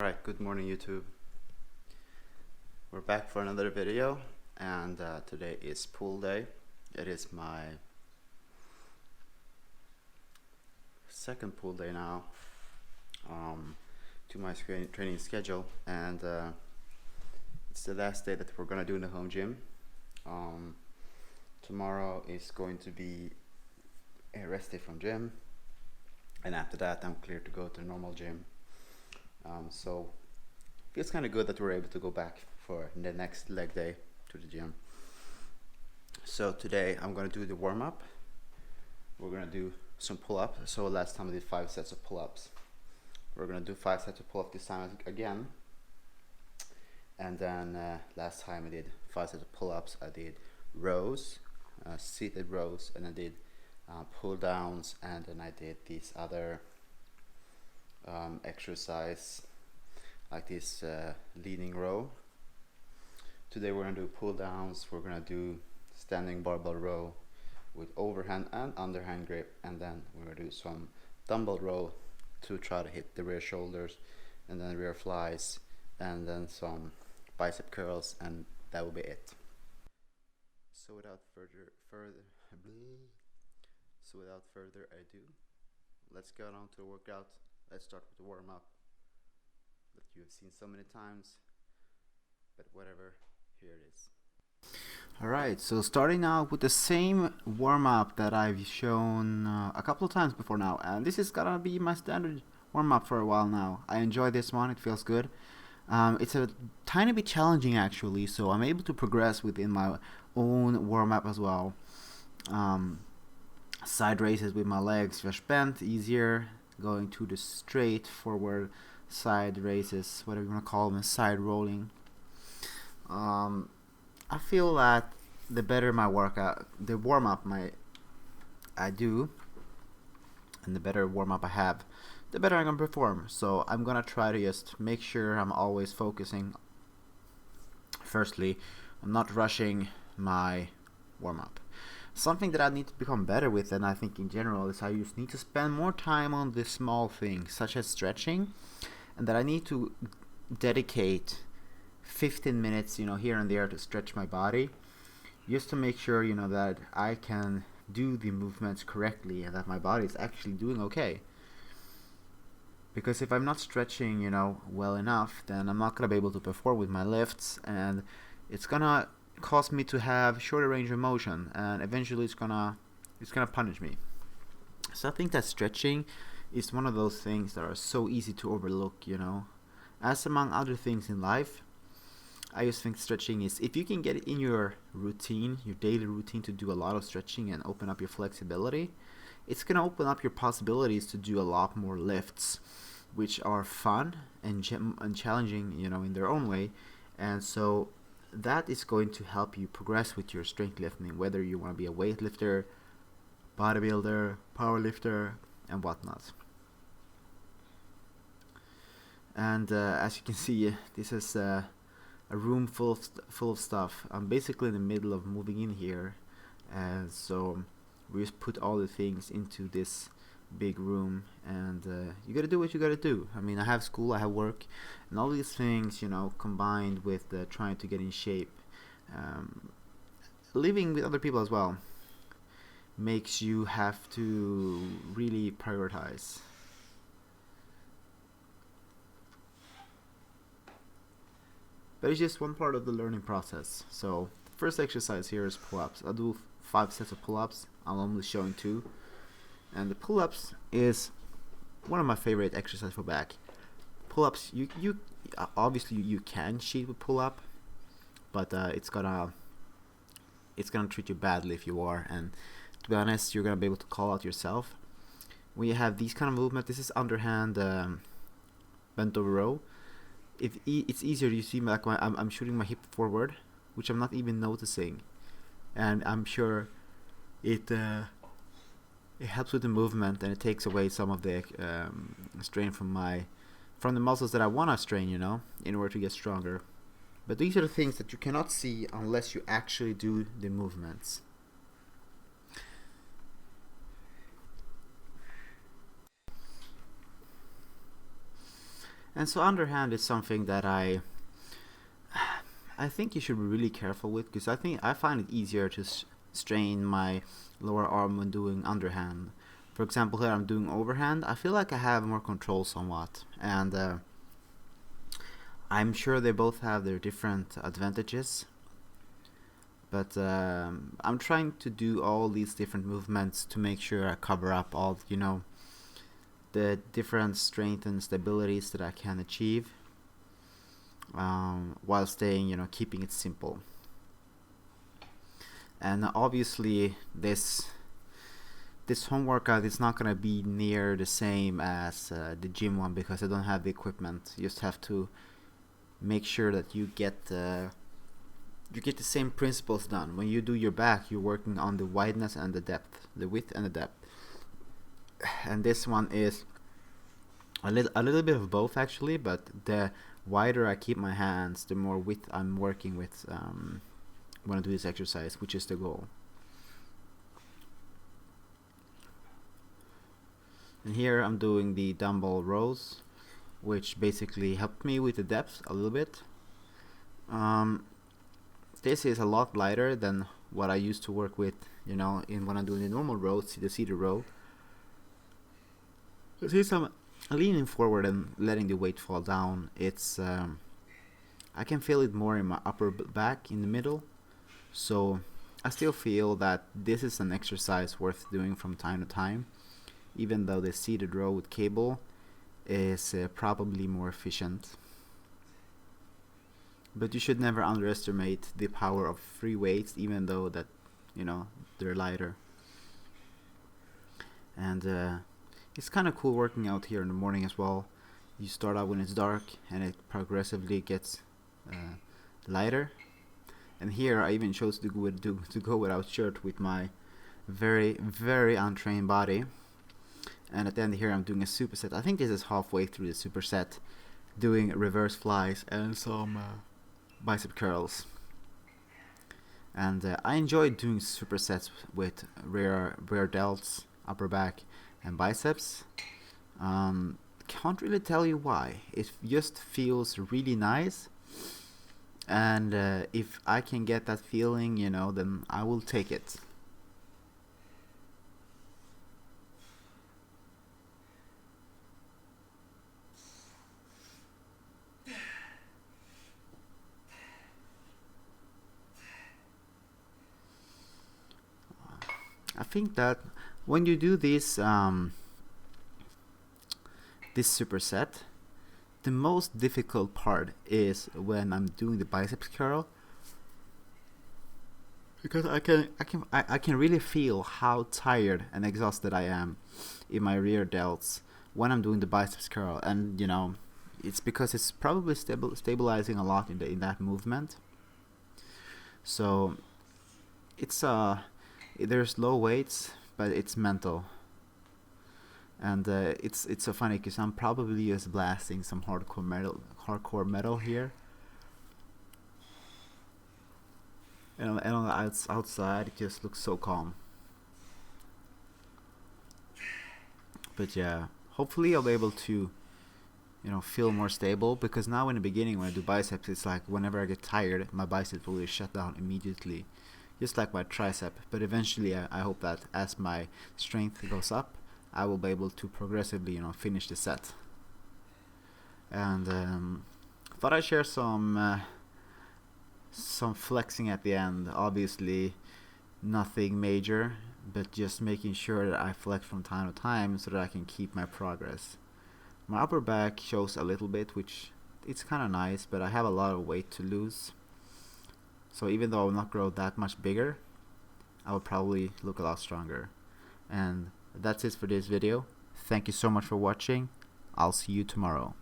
Alright, good morning YouTube. We're back for another video, and today is pool day. It is my second pool day now to my training schedule, and it's the last day that we're gonna do in the home gym. Tomorrow is going to be a rest day from gym, and after that I'm clear to go to the normal gym. So feels kind of good that we're able to go back for the next leg day to the gym. So today I'm going to do the warm-up. We're going to do some pull-ups. So last time I did 5 sets of pull-ups. We're going to do 5 sets of pull-ups this time again. And then last time I did 5 sets of pull-ups. I did rows, seated rows, and I did pull-downs, and then I did these other exercise like this leaning row. Today we're going to do pull downs. We're going to do standing barbell row with overhand and underhand grip, and then we're going to do some dumbbell row to try to hit the rear shoulders, and then rear flies, and then some bicep curls, and that will be it. So without further ado, let's get on to the workout. Let's start with the warm-up that you have seen so many times, but whatever, here it is. Alright, so starting out with the same warm-up that I've shown a couple of times before now, and this is gonna be my standard warm-up for a while now. I enjoy this one, it feels good. It's a tiny bit challenging actually, so I'm able to progress within my own warm-up as well. Side raises with my legs bent, easier. Going to the straight forward side raises, whatever you want to call them, side rolling. I feel that the better my workout, the warm-up I do, and the better warm-up I have, the better I'm gonna perform. So I'm gonna try to just make sure I'm always focusing. Firstly, I'm not rushing my warm-up. Something that I need to become better with, and I think in general, is I just need to spend more time on the small things, such as stretching, and that I need to dedicate 15 minutes, here and there to stretch my body, just to make sure, that I can do the movements correctly and that my body is actually doing okay. Because if I'm not stretching, well enough, then I'm not gonna be able to perform with my lifts, and it's gonna cause me to have shorter range of motion, and eventually it's gonna punish me. So I think that stretching is one of those things that are so easy to overlook, as among other things in life. I just think stretching is, if you can get it in your routine, your daily routine, to do a lot of stretching and open up your flexibility, it's gonna open up your possibilities to do a lot more lifts, which are fun and challenging, in their own way. And so that is going to help you progress with your strength lifting, whether you want to be a weightlifter, bodybuilder, powerlifter, and whatnot. And as you can see, this is a room full of stuff. I'm basically in the middle of moving in here, and so we just put all the things into this big room, and you gotta do what you gotta do. I mean, I have school, I have work, and all these things, combined with trying to get in shape, living with other people as well, makes you have to really prioritize. But it's just one part of the learning process. So the first exercise here is pull-ups. I'll do 5 sets of pull-ups. I'm only showing 2. And the pull-ups is one of my favorite exercises for back. Pull-ups, you obviously you can cheat with pull-up, but it's gonna treat you badly if you are. And to be honest, you're gonna be able to call out yourself when you have these kind of movement. This is underhand bent over row. It's easier. You see, like I'm shooting my hip forward, which I'm not even noticing, and I'm sure it helps with the movement, and it takes away some of the strain from the muscles that I want to strain, in order to get stronger. But these are the things that you cannot see unless you actually do the movements. And so underhand is something that I think you should be really careful with, because I find it easier to strain my lower arm when doing underhand. For example, here I'm doing overhand. I feel like I have more control somewhat, and I'm sure they both have their different advantages. But I'm trying to do all these different movements to make sure I cover up all, the different strength and stabilities that I can achieve, while staying, keeping it simple. And obviously this home workout is not going to be near the same as the gym one, because I don't have the equipment. You just have to make sure that you get the same principles done. When you do your back, you're working on the wideness and the depth, the width and the depth. And this one is a little bit of both actually, but the wider I keep my hands, the more width I'm working with when I do this exercise, which is the goal. And here I'm doing the Dumbbell Rows, which basically helped me with the depth a little bit. This is a lot lighter than what I used to work with, when I'm doing the normal rows, the seated row. Since I'm leaning forward and letting the weight fall down, it's I can feel it more in my upper back in the middle. So I still feel that this is an exercise worth doing from time to time, even though the seated row with cable is probably more efficient. But you should never underestimate the power of free weights, even though that they're lighter. And it's kind of cool working out here in the morning as well. You start out when it's dark, and it progressively gets lighter. And here I even chose to go without shirt with my very, very untrained body. And at the end here I'm doing a superset. I think this is halfway through the superset, doing reverse flies and some bicep curls. And I enjoy doing supersets with rear delts, upper back, and biceps. Can't really tell you why. It just feels really nice, and if I can get that feeling, then I will take it. I think that when you do this superset, the most difficult part is when I'm doing the biceps curl, because I can really feel how tired and exhausted I am in my rear delts when I'm doing the biceps curl, and it's because it's probably stabilizing a lot in that movement. So it's there's low weights, but it's mental. And it's so funny because I'm probably just blasting some hardcore metal here, and on the outside it just looks so calm. But yeah, hopefully I'll be able to feel more stable, because now in the beginning when I do biceps, it's like whenever I get tired, my biceps will shut down immediately, just like my tricep. But eventually I hope that as my strength goes up, I will be able to progressively finish the set. And thought I'd share some flexing at the end. Obviously nothing major, but just making sure that I flex from time to time so that I can keep my progress. My upper back shows a little bit, which it's kind of nice, but I have a lot of weight to lose. So even though I will not grow that much bigger, I will probably look a lot stronger. And that's it for this video. Thank you so much for watching. I'll see you tomorrow.